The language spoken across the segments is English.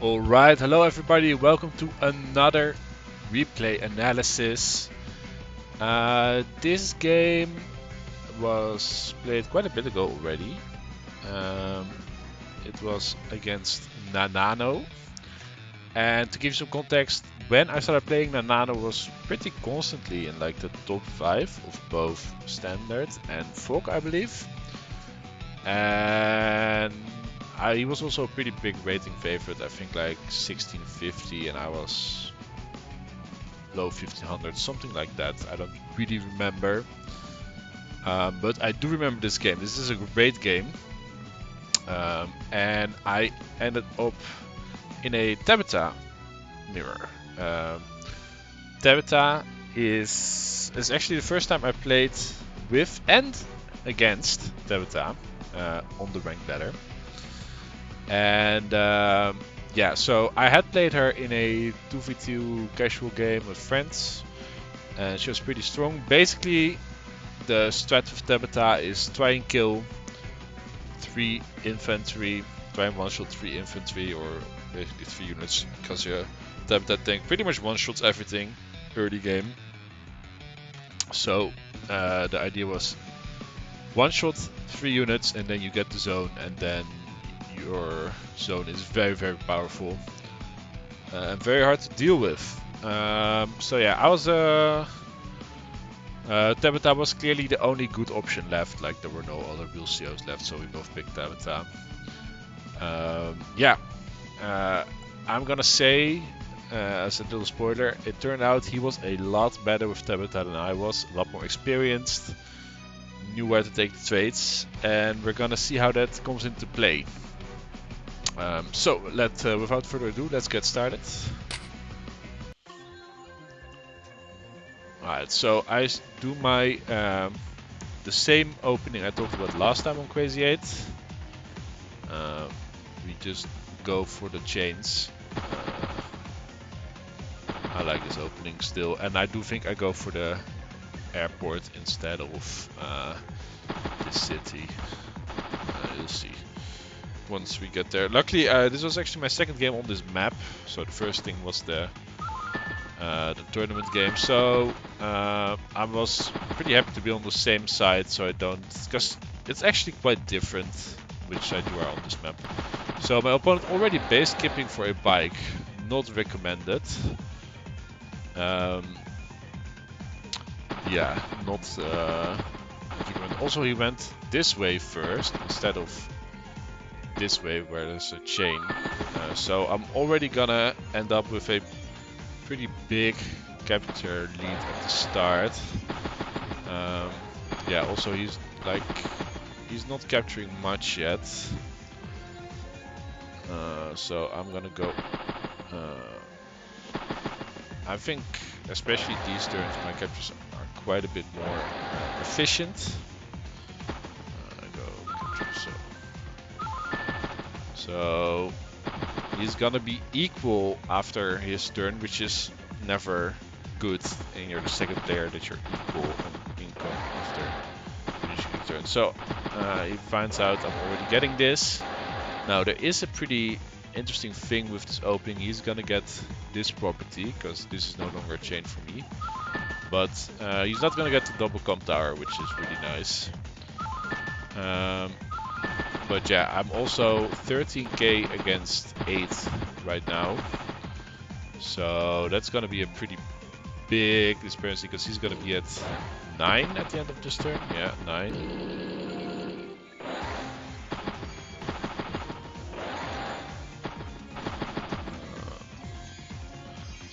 Alright, hello everybody, welcome to another replay analysis. This game was played quite a bit ago already. Um, it was against nanao. And to give you some context, when I started playing, nanao was pretty constantly in like the top 5 of both Standard and Folk, I believe. And he was also a pretty big rating favorite, I think like 1650, and I was low 1500, something like that. I don't really remember. But I do remember this game. This is a great game. And I ended up in a Tabitha mirror. Tabitha is actually the first time I played with and against Tabitha on the ranked ladder. And yeah, so I had played her in a 2v2 casual game with friends, and she was pretty strong. Basically, the strat of Tabitha is try and kill 3 infantry, try and one-shot 3 infantry, or basically 3 units, because Tabitha tank pretty much one-shots everything early game. So the idea was one-shot 3 units, and then you get the zone, and then your zone is very, very powerful and very hard to deal with. So yeah, I was Tabitha was clearly the only good option left. Like there were no other real COs left, so we both picked Tabitha. Yeah, I'm gonna say as a little spoiler, it turned out he was a lot better with Tabitha than I was, a lot more experienced, knew where to take the trades, and we're gonna see how that comes into play. So without further ado, let's get started. Alright, so I do my the same opening I talked about last time on Crazy 8. We just go for the chains. I like this opening still, and I do think I go for the airport instead of this city. You'll see once we get there. Luckily, this was actually my second game on this map, so the first thing was the tournament game. So I was pretty happy to be on the same side, so I don't, because it's actually quite different which side you are on this map. So my opponent already base skipping for a bike, not recommended. Yeah, not recommended. Also, he went this way first instead of this way where there's a chain. So I'm already gonna end up with a pretty big capture lead at the start. Yeah, also he's not capturing much yet. So I'm gonna go. I think especially these turns my captures are quite a bit more efficient. Go capture, so he's gonna be equal after his turn, which is never good, and you're the second player that you're equal on income after finishing a turn. So he finds out I'm already getting this. Now there is a pretty interesting thing with this opening. He's gonna get this property, because this is no longer a chain for me. But he's not gonna get the double comp tower, which is really nice. But yeah, I'm also 13k against 8 right now. So that's gonna be a pretty big disparity, because he's gonna be at 9 at the end of this turn. Yeah, 9.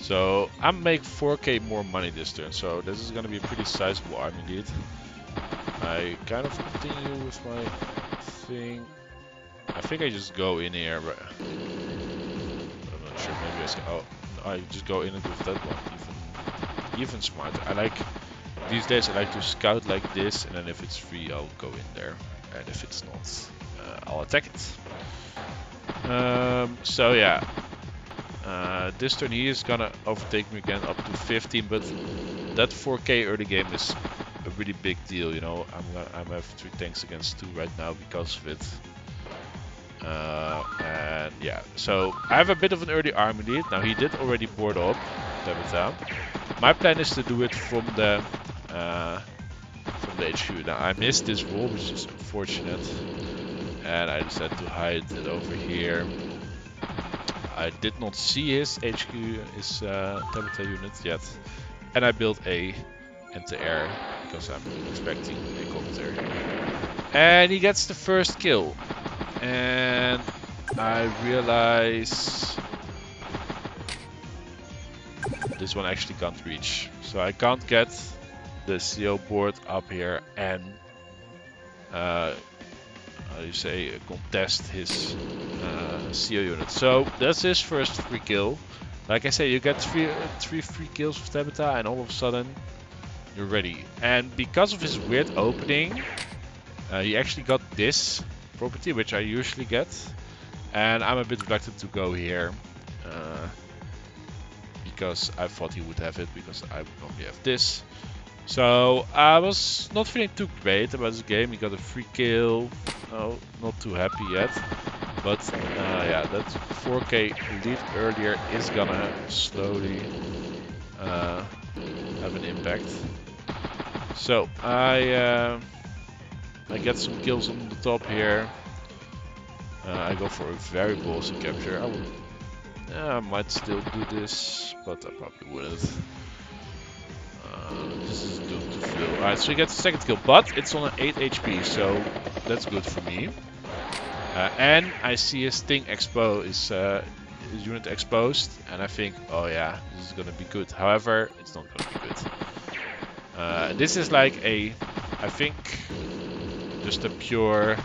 So I make 4k more money this turn, so this is gonna be a pretty sizable army lead. I kind of continue with my thing. I think I just go in here, but I'm not sure. Maybe I say, oh, I just go in it with that one. Even smarter. I like these days. I like to scout like this, and then if it's free, I'll go in there, and if it's not, I'll attack it. So yeah. This turn he is gonna overtake me again up to 15, but that 4k early game is a really big deal, you know. I'm have 3 tanks against 2 right now because of it. And yeah, so I have a bit of an early army lead. Now he did already board up Tabitha. My plan is to do it from the HQ. Now I missed this wall, which is unfortunate, and I decided to hide it over here. I did not see his HQ, his Tabitha unit yet, and I built a anti-air because I'm expecting a copter. And he gets the first kill, and I realize this one actually can't reach, so I can't get the CO board up here and how do you say, contest his CO unit. So that's his first free kill. Like I say, you get three free kills with Tabitha, and all of a sudden you're ready. And because of his weird opening, he actually got this property, which I usually get. And I'm a bit reluctant to go here because I thought he would have it, because I would normally have this. So I was not feeling too great about this game. He got a free kill. Oh, not too happy yet. But yeah, that 4K lead earlier is gonna slowly have an impact. So I get some kills on the top here. I go for a very ballsy capture. I might still do this, but I probably wouldn't. This is doomed to fail. Alright, so he gets the second kill, but it's on an 8 HP, so that's good for me. And I see his thing his unit exposed, and I think, oh yeah, this is gonna be good. However, it's not gonna be good. This is like I think, just a pure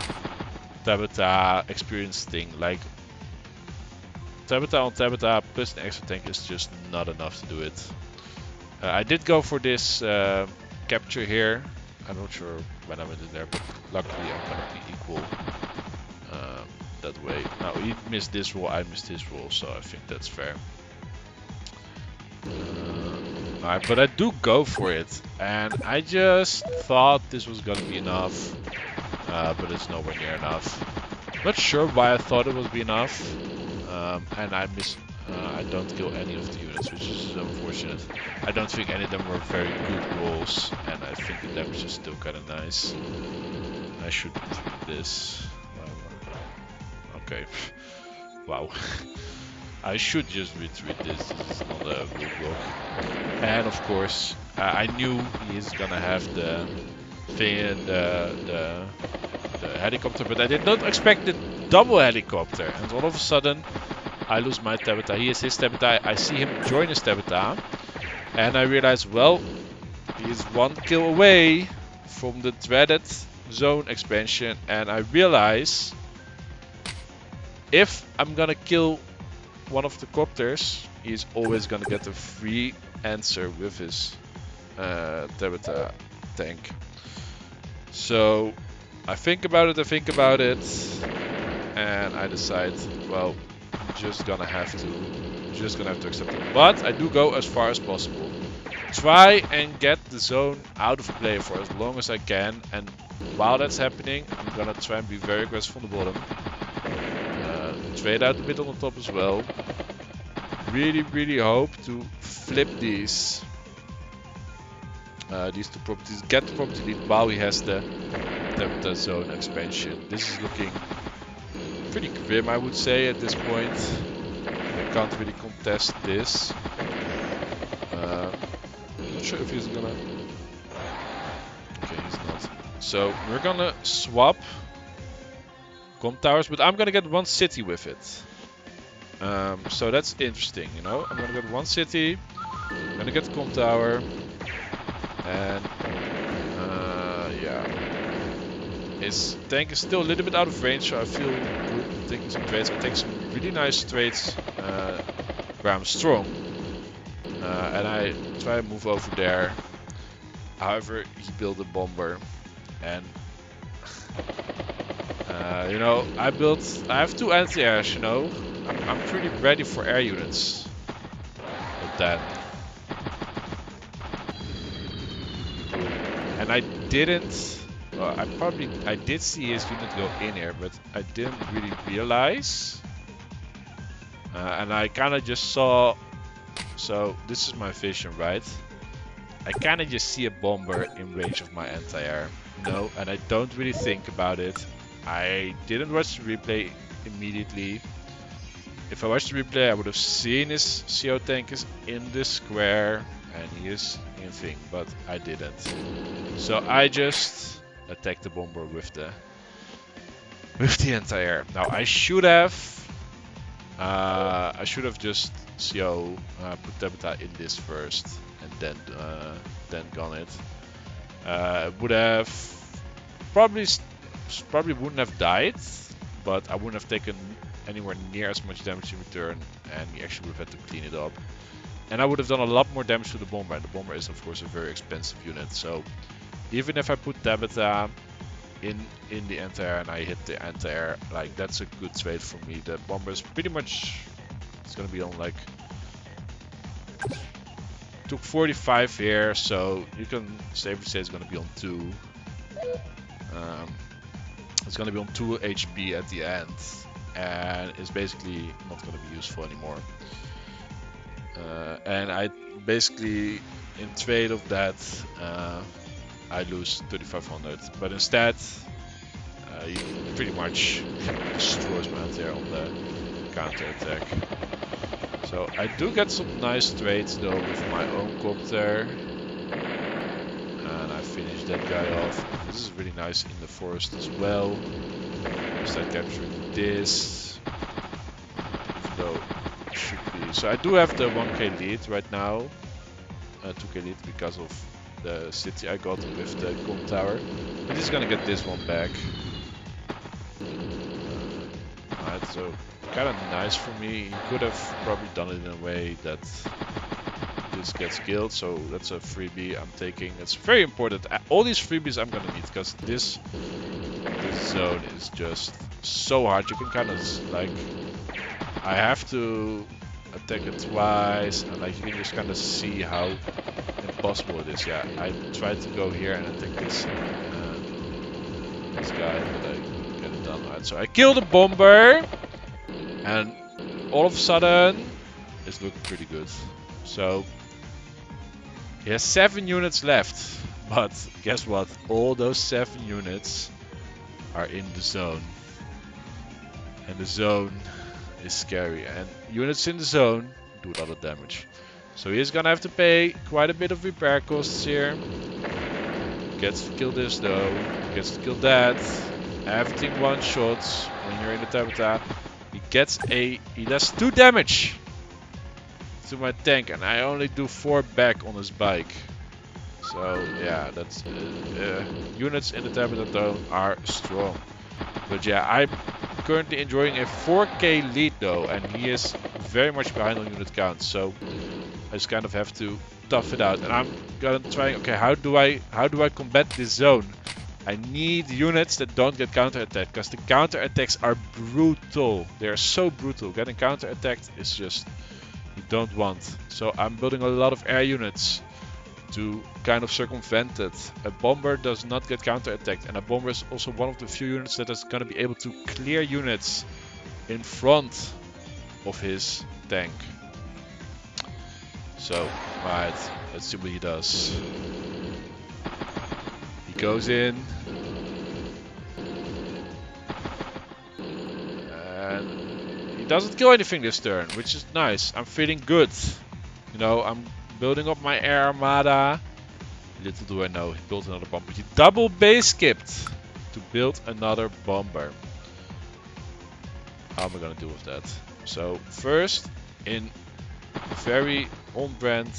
Tabitha experience thing. Like, Tabitha on Tabitha plus an extra tank is just not enough to do it. I did go for this capture here. I'm not sure when I went in there, but luckily I'm gonna be equal that way. Now he missed this wall, I missed his wall, so I think that's fair. Alright, but I do go for it, and I just thought this was gonna be enough, but it's nowhere near enough. Not sure why I thought it would be enough, and I don't kill any of the units, which is unfortunate. I don't think any of them were very good rolls, and I think the damage is still kind of nice. I should retreat this. Okay. Wow. I should just retreat this. This is not a rule block. And of course, I knew he's gonna have the thing, the helicopter, but I did not expect the double helicopter. And all of a sudden, I lose my Tabitha. He is his Tabitha. I see him join his Tabitha, and I realize, well, he is one kill away from the dreaded zone expansion, and I realize if I'm gonna kill one of the copters, he's always gonna get a free answer with his Tabitha tank. So I think about it, and I decide, well, just gonna have to accept it. But I do go as far as possible. Try and get the zone out of play for as long as I can, and while that's happening, I'm gonna try and be very aggressive on the bottom. Trade out a bit on the top as well. Really hope to flip these two properties, get the property lead while he has the zone expansion. This is looking pretty grim, I would say, at this point. I can't really contest this. I'm not sure if he's gonna... Okay, he's not. So we're gonna swap comp towers, but I'm gonna get one city with it. So that's interesting, you know. I'm gonna get one city, I'm gonna get the comp tower, and yeah. His tank is still a little bit out of range, so I feel good taking some trades. I take some really nice trades where I'm strong, and I try to move over there. However, he built a bomber, and you know, I have two anti-airs, you know. I'm pretty ready for air units. But then, and I didn't So I did see his unit go in here, but I didn't really realize. And I kind of just saw. So this is my vision, right? I kind of just see a bomber in range of my anti-air, and I don't really think about it. I didn't watch the replay immediately. If I watched the replay, I would have seen his CO tank is in this square and he is in thing, but I didn't. So I just attacked the bomber with the anti-air. Now I should have just CO put Tabitha in this first and then gone it. Would have probably wouldn't have died, but I wouldn't have taken anywhere near as much damage in return, and we actually would have had to clean it up. And I would have done a lot more damage to the bomber, and the bomber is of course a very expensive unit. So even if I put Tabitha in the anti-air and I hit the anti-air, like that's a good trade for me. The bomber is pretty much, it's gonna be on like, took 45 here, so you can safely say it's gonna be on 2. It's gonna be on 2 HP at the end, and it's basically not gonna be useful anymore. And I basically, in trade of that, I lose 3500. But instead, he pretty much destroys my anti-air on the counter attack. So I do get some nice trades though with my own copter. And I finish that guy off. This is really nice in the forest as well. Start capturing this. Even though it should be. So I do have the 1k lead right now. 2k lead because of the city I got with the com tower. But he's gonna get this one back. Alright, so kind of nice for me. He could have probably done it in a way that this gets killed, so that's a freebie I'm taking. It's very important. All these freebies I'm gonna need, because this zone is just so hard. You can kind of like, I have to attack it twice, and like you can just kind of see how impossible it is. Yeah, I tried to go here and attack this guy, but I couldn't get it done. Alright, so I killed a bomber, and all of a sudden it's looking pretty good. So he has 7 units left, but guess what? All those 7 units are in the zone, and the zone is scary, and units in the zone do a lot of damage. So he's gonna have to pay quite a bit of repair costs here. Gets to kill this though, gets to kill that. Everything one shots when you're in the Tabitha. He does 2 damage to my tank, and I only do 4 back on his bike. So yeah, that's units in the Tabitha zone are strong. But yeah, I'm currently enjoying a 4k lead though, and he is very much behind on unit count. So I just kind of have to tough it out, and I'm gonna try. Okay, how do I combat this zone? I need units that don't get counter-attacked, because the counter-attacks are brutal. They are so brutal. Getting counter-attacked is just, you don't want. So I'm building a lot of air units to kind of circumvent it. A bomber does not get counter-attacked, and a bomber is also one of the few units that is going to be able to clear units in front of his tank. So, alright, let's see what he does. He goes in, and he doesn't kill anything this turn, which is nice. I'm feeling good. You know, I'm building up my air armada. Little do I know, he built another bomber. He double base skipped to build another bomber. How am I gonna deal with that? So first, in very on-brand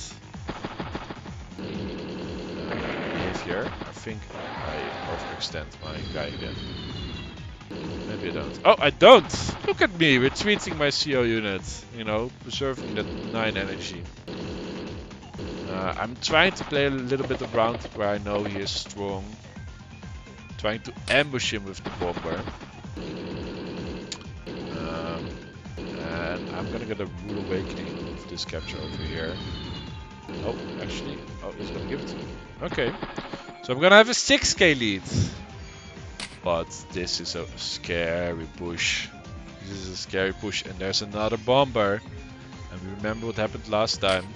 behavior, I think I overextend my guy again. Maybe I don't. Oh, I don't! Look at me, retreating my CO unit. You know, preserving that 9 energy. I'm trying to play a little bit around where I know he is strong. Trying to ambush him with the bomber. And I'm gonna get a rude awakening with this capture over here. Oh, actually, oh, he's gonna give it to me. Okay. So I'm gonna have a 6k lead. But this is a scary push. This is a scary push, and there's another bomber. And we remember what happened last time.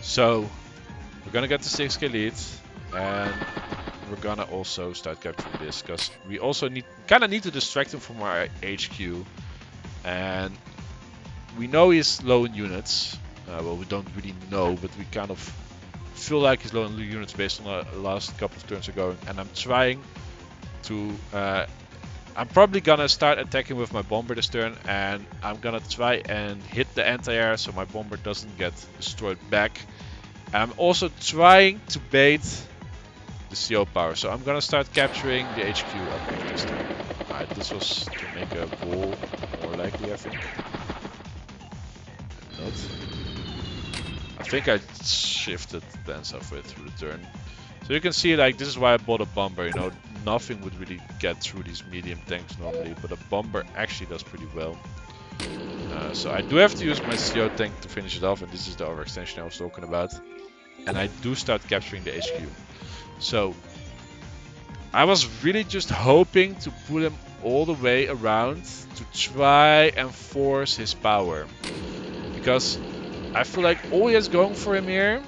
So we're gonna get the 6k lead, and we're gonna also start capturing this because we also kind of need to distract him from our HQ. And we know he's low in units. Well, we don't really know, but we kind of feel like he's low in units based on the last couple of turns ago. And I'm trying to. I'm probably gonna start attacking with my bomber this turn, and I'm gonna try and hit the anti-air so my bomber doesn't get destroyed back. And I'm also trying to bait the CO power, so I'm gonna start capturing the HQ up of this turn. Alright, this was to make a wall more likely, I think. Not. I think I shifted plans halfway through the turn. So you can see, like, this is why I bought a bomber, you know. Nothing would really get through these medium tanks normally, but a bomber actually does pretty well. So I do have to use my CO tank to finish it off, and this is the overextension I was talking about. And I do start capturing the HQ. So I was really just hoping to pull him all the way around to try and force his power. Because I feel like all he has going for him here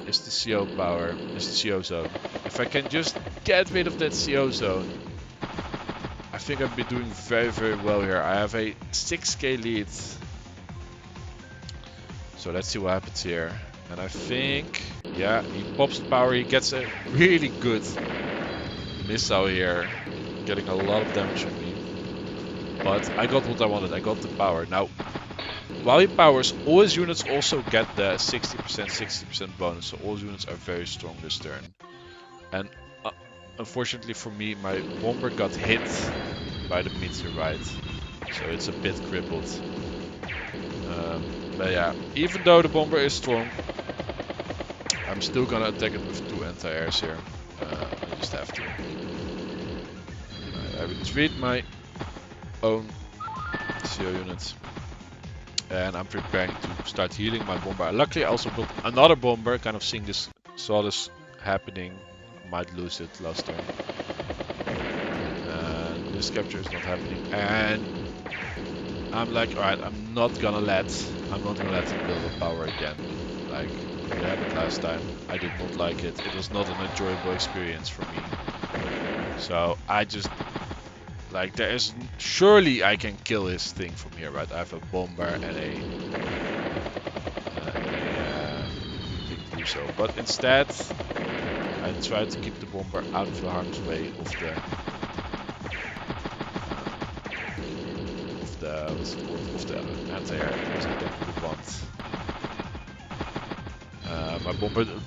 is the CO power, is the CO zone. If I can just get rid of that CO zone, I think I'll be doing very, very well here. I have a 6k lead. So let's see what happens here. And I think, yeah, he pops the power. He gets a really good missile here, getting a lot of damage on me. But I got what I wanted. I got the power. Now, while he powers, all his units also get the 60% bonus. So all his units are very strong this turn. And unfortunately for me, my bomber got hit by the meteorite. So it's a bit crippled. But yeah, even though the bomber is strong, I'm still gonna attack it with 2 anti-airs here. I just have to. I retreat my own CO units. And I'm preparing to start healing my bomber. Luckily I also built another bomber, kind of saw this happening. Might lose it last turn. And this capture is not happening. And I'm like, alright, I'm not gonna let him build a power again. Like it happened last time. I did not like it. It was not an enjoyable experience for me. So I just like, surely I can kill his thing from here, right? I have a bomber and a big Crusoe. But instead, I try to keep the bomber out of the harm's way of the anti-air, because I don't really want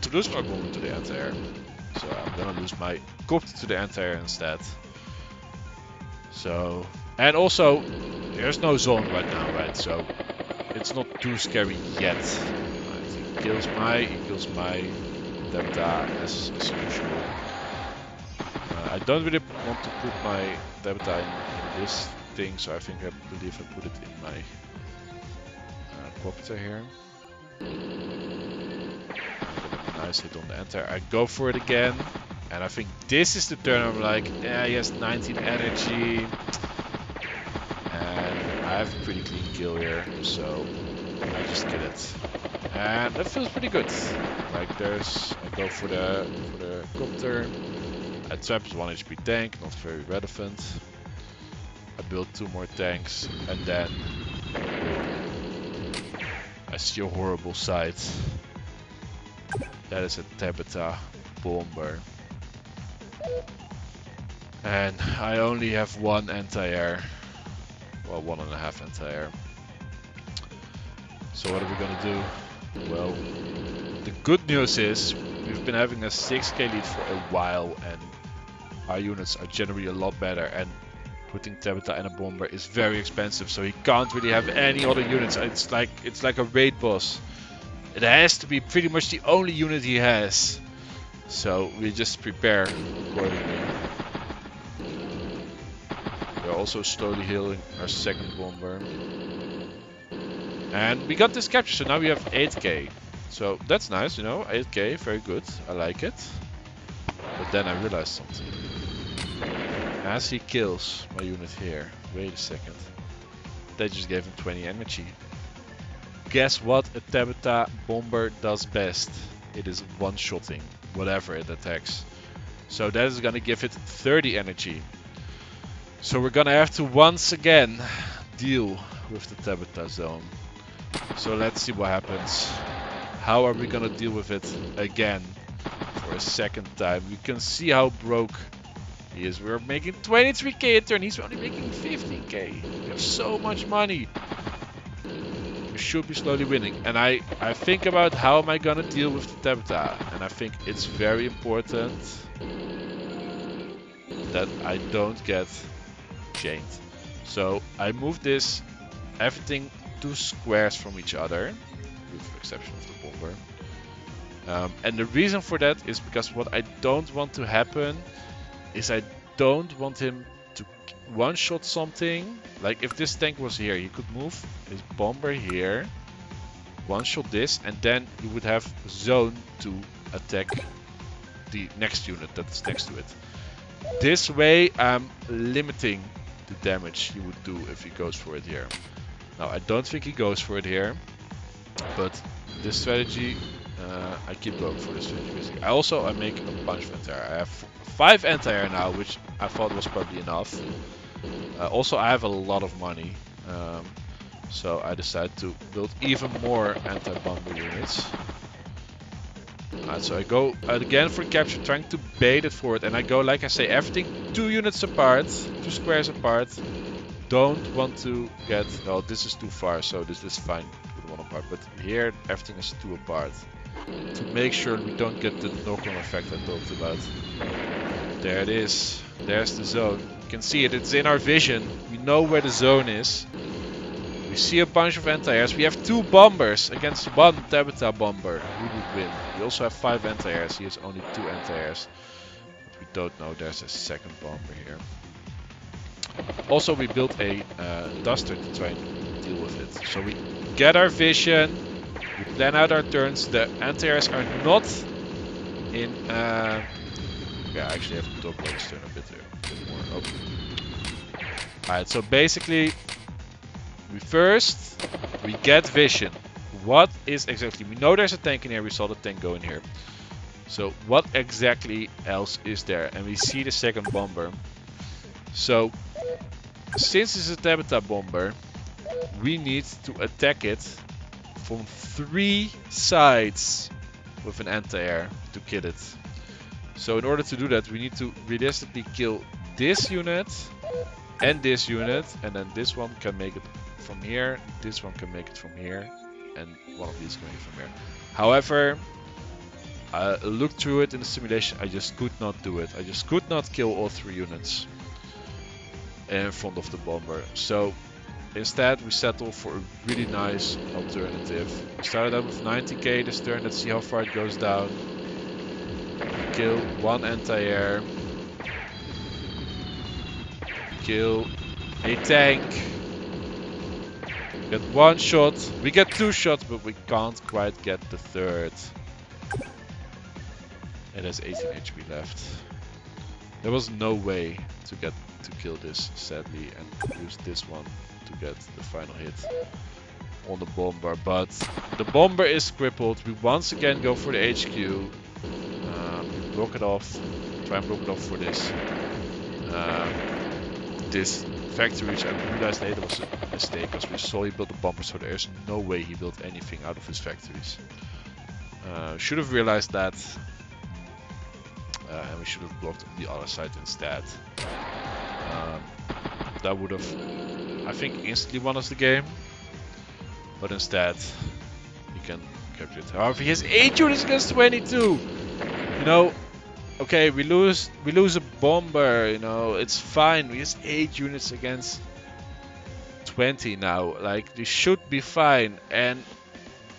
to lose my bomber to the anti-air. So I'm gonna lose my copter to the anti-air instead. So, and also, there's no zone right now, right? So it's not too scary yet. Right, he kills my Tabitha as usual. I don't really want to put my Tabitha in this thing, so I believe I put it in my copter here. Nice hit on the enter. I go for it again. And I think this is the turn I'm like, yeah, he has 19 energy. And I have a pretty clean kill here, so I just kill it. And that feels pretty good. Like I go for the copter. I trap 1 HP tank, not very relevant. I build 2 more tanks, and then I see a horrible sight. That is a Tabitha bomber. And I only have 1 anti-air. Well, 1.5 anti-air. So what are we gonna do? Well, the good news is we've been having a 6k lead for a while, and our units are generally a lot better, and putting Tabitha in a bomber is very expensive, so he can't really have any other units. It's like a raid boss. It has to be pretty much the only unit he has. So we just prepare accordingly. We're also slowly healing our second bomber. And we got this capture, so now we have 8k. So that's nice, you know, 8k, very good. I like it. But then I realized something. as he kills my unit here, wait a second, that just gave him 20 energy. Guess what a Tabitha bomber does best? It is one-shotting whatever it attacks. So that is gonna give it 30 energy. So we're gonna have to once again deal with the Tabitha zone. So let's see what happens. How are we gonna deal with it again for a second time? You can see how broke he is. We're making 23k a turn. He's only making 15k. We have so much money. We should be slowly winning. And I think about how am I gonna deal with the Tabitha. And I think it's very important that I don't get chained. So I move this everything 2 squares from each other, with the exception of the bomber. And the reason for that is because what I don't want to happen is I don't want him to one-shot something. Like if this tank was here, he could move his bomber here, one-shot this, and then he would have zone to attack the next unit that's next to it. This way I'm limiting the damage he would do if he goes for it here. Now I don't think he goes for it here, but this strategy, I keep going for this strategy. I make a bunch of anti-air. I have 5 anti-air now, which I thought was probably enough. Also I have a lot of money, so I decided to build even more anti-bomber units. So I go again for capture, trying to bait it forward, and I go, like I say, everything 2 units apart, 2 squares apart. Don't want to get, oh, this is too far, so this is fine with 1 apart, but here everything is 2 apart to make sure we don't get the knock-on effect I talked about. There it is, there's the zone. You can see it, it's in our vision, we know where the zone is. We see a bunch of anti-airs. We have 2 bombers against 1 Tabitha bomber. Who would win? We also have 5 anti-airs. He has only 2 anti-airs. But we don't know there's a second bomber here. Also, we built a duster to try and deal with it. So we get our vision. We plan out our turns. The anti-airs are not in... yeah, I actually have to talk about this turn a bit more. Okay. Alright, so basically... we get vision. What is exactly? We know there's a tank in here. We saw the tank go in here. So what exactly else is there? And we see the second bomber. So since it's a Tabitha bomber, we need to attack it from 3 sides with an anti-air to kill it. So in order to do that, we need to realistically kill this unit and this unit, and then this one can make it from here, this one can make it from here, and one of these can make it from here. However, I looked through it in the simulation, I just could not do it. I just could not kill all 3 units in front of the bomber. So instead we settled for a really nice alternative. We started out with 90k this turn, let's see how far it goes down. Kill 1 anti-air. Kill a tank. Get 1 shot. We get 2 shots, but we can't quite get the 3rd. It has 18 HP left. There was no way to kill this, sadly, and use this one to get the final hit on the bomber. But the bomber is crippled. We once again go for the HQ. We block it off. Try and block it off for this. This factory, which I realized later was a mistake, because we saw he built a bomber, so there's no way he built anything out of his factories. Should have realized that, and we should have blocked on the other side instead. That would have, I think, instantly won us the game, but instead he can capture it. However, he has 8 units against 22. You know, okay, we lose a bomber, you know, it's fine. We have 8 units against 20 now. Like, this should be fine. And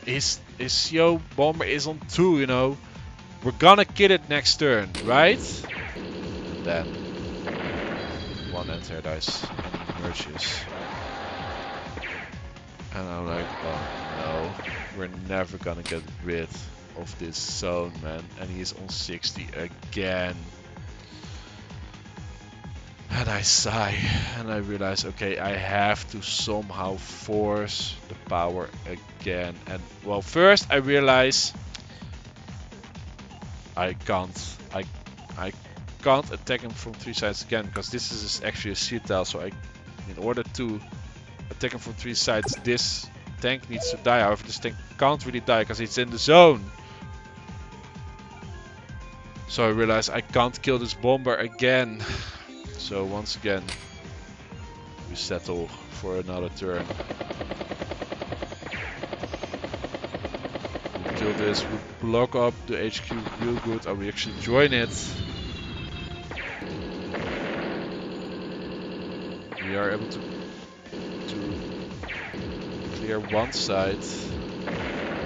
his CO bomber is on 2, you know. We're gonna kill it next turn, right? And then 1 anti-air dice and he emerges. And I'm like, oh no, we're never gonna get rid of this zone, man. And he is on 60 again. And I sigh, and I realize, okay, I have to somehow force the power again. And well, first I realize I can't. I can't attack him from 3 sides again, because this is actually a sea tile. So in order to attack him from 3 sides, this tank needs to die. However, this tank can't really die because it's in the zone. So I realize I can't kill this bomber again. So once again, we settle for another turn. We kill this, we block up the HQ real good, or we actually join it. We are able to clear one side.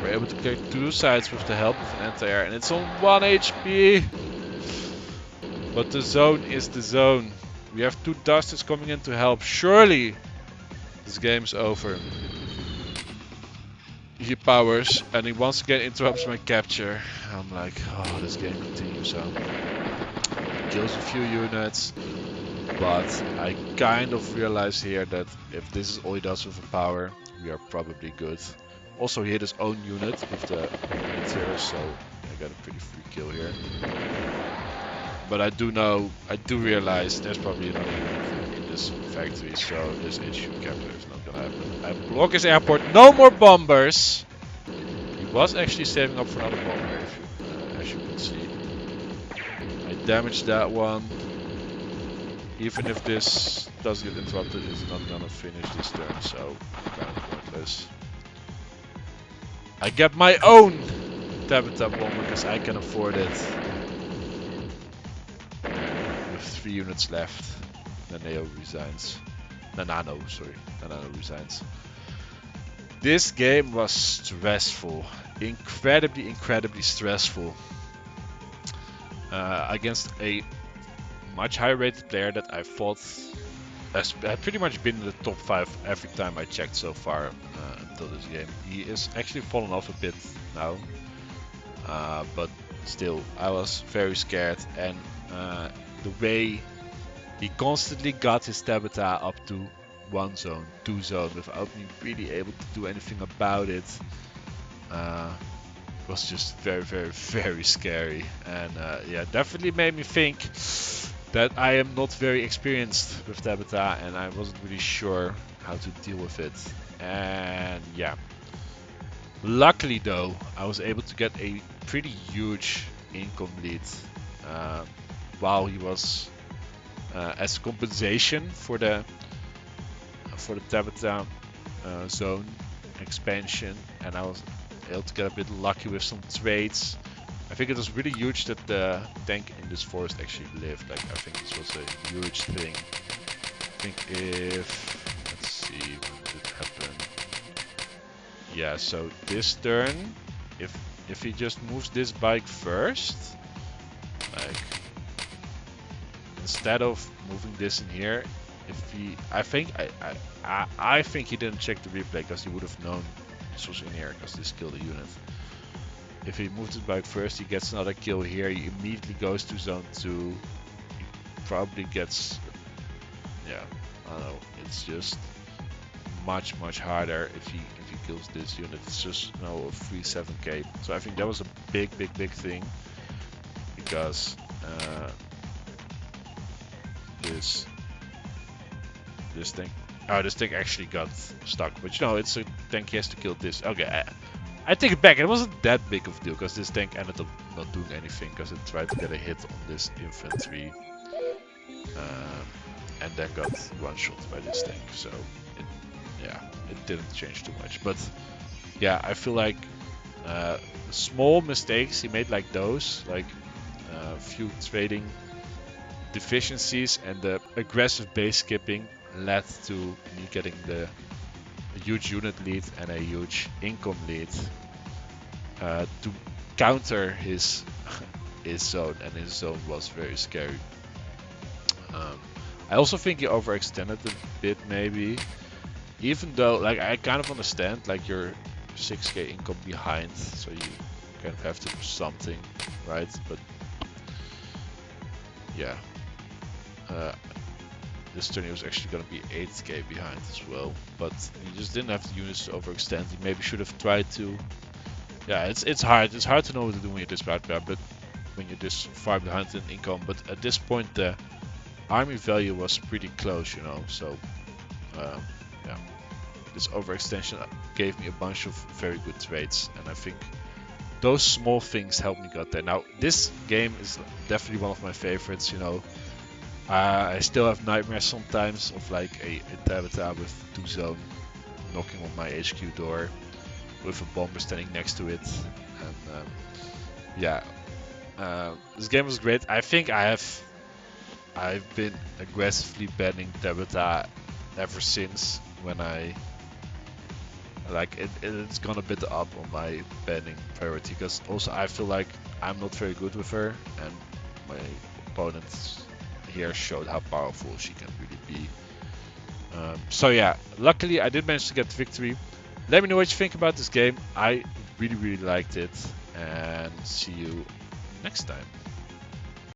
We're able to clear 2 sides with the help of an anti-air, and it's on 1 HP. But the zone is the zone. We have 2 dusters coming in to help. Surely this game's over. He powers, and he once again interrupts my capture. I'm like, oh, this game continues on. Kills a few units, but I kind of realize here that if this is all he does with a power, we are probably good. Also, he hit his own unit with the meteor, so I got a pretty free kill here. But I do realize there's probably another unit in this factory, so this HQ capture is not gonna happen. I block his airport, no more bombers! He was actually saving up for another bomber, as you can see. I damaged that one. Even if this does get interrupted, it's not gonna finish this turn, so kind of pointless. I get my own Tabitha bomber because I can afford it. With 3 units left, nanao resigns. Nanao resigns. This game was stressful, incredibly stressful. Against a much higher rated player that I thought has pretty much been in the top 5 every time I checked so far until this game. He is actually fallen off a bit now, but still, I was very scared, and the way he constantly got his Tabitha up to 1 zone, 2 zone without me really able to do anything about it was just very scary, and yeah, definitely made me think that I am not very experienced with Tabitha, and I wasn't really sure how to deal with it. And yeah, luckily though, I was able to get a pretty huge income lead while he was as compensation for the Tabitha zone expansion, and I was able to get a bit lucky with some trades. I think it was really huge that the tank in this forest actually lived. Like, I think this was a huge thing. I think let's see, when did it happen? Yeah, so this turn, if he just moves this bike first, like, instead of moving this in here, if he, I think he didn't check the replay, because he would have known this was in here, because this killed a unit. If he moves his bike first, he gets another kill here. He immediately goes to zone 2. He probably gets, yeah, I don't know. It's just much harder if he kills this unit. It's just, you know, a free 7k. So I think that was a big thing, because this thing. Oh, this thing actually got stuck. But you know, it's a tank. He has to kill this. Okay. I take it back, it wasn't that big of a deal, because this tank ended up not doing anything, because it tried to get a hit on this infantry and then got one shot by this tank, so it didn't change too much. But yeah, I feel like small mistakes he made, like those, like a few trading deficiencies and the aggressive base skipping, led to me getting a huge unit lead and a huge income lead to counter his zone, and his zone was very scary. I also think he overextended a bit, maybe, even though, like, I kind of understand, like, you're 6k income behind, so you kind of have to do something, right? But yeah, this turn he was actually going to be 8k behind as well, but he just didn't have the units to overextend. He maybe should have tried to. Yeah, it's hard. It's hard to know what to do when you're this bad, but when you're this far behind in income. But at this point, the army value was pretty close, you know. So yeah, this overextension gave me a bunch of very good trades, and I think those small things helped me get there. Now, this game is definitely one of my favorites, you know. I still have nightmares sometimes of like a Tabitha with 2-zone knocking on my HQ door with a bomber standing next to it. And yeah, this game was great. I think I've been aggressively banning Tabitha ever since when I like it's gone a bit up on my banning priority, because also I feel like I'm not very good with her, and my opponents here showed how powerful she can really be. So yeah, luckily I did manage to get the victory. Let me know what you think about this game. I really liked it, and see you next time.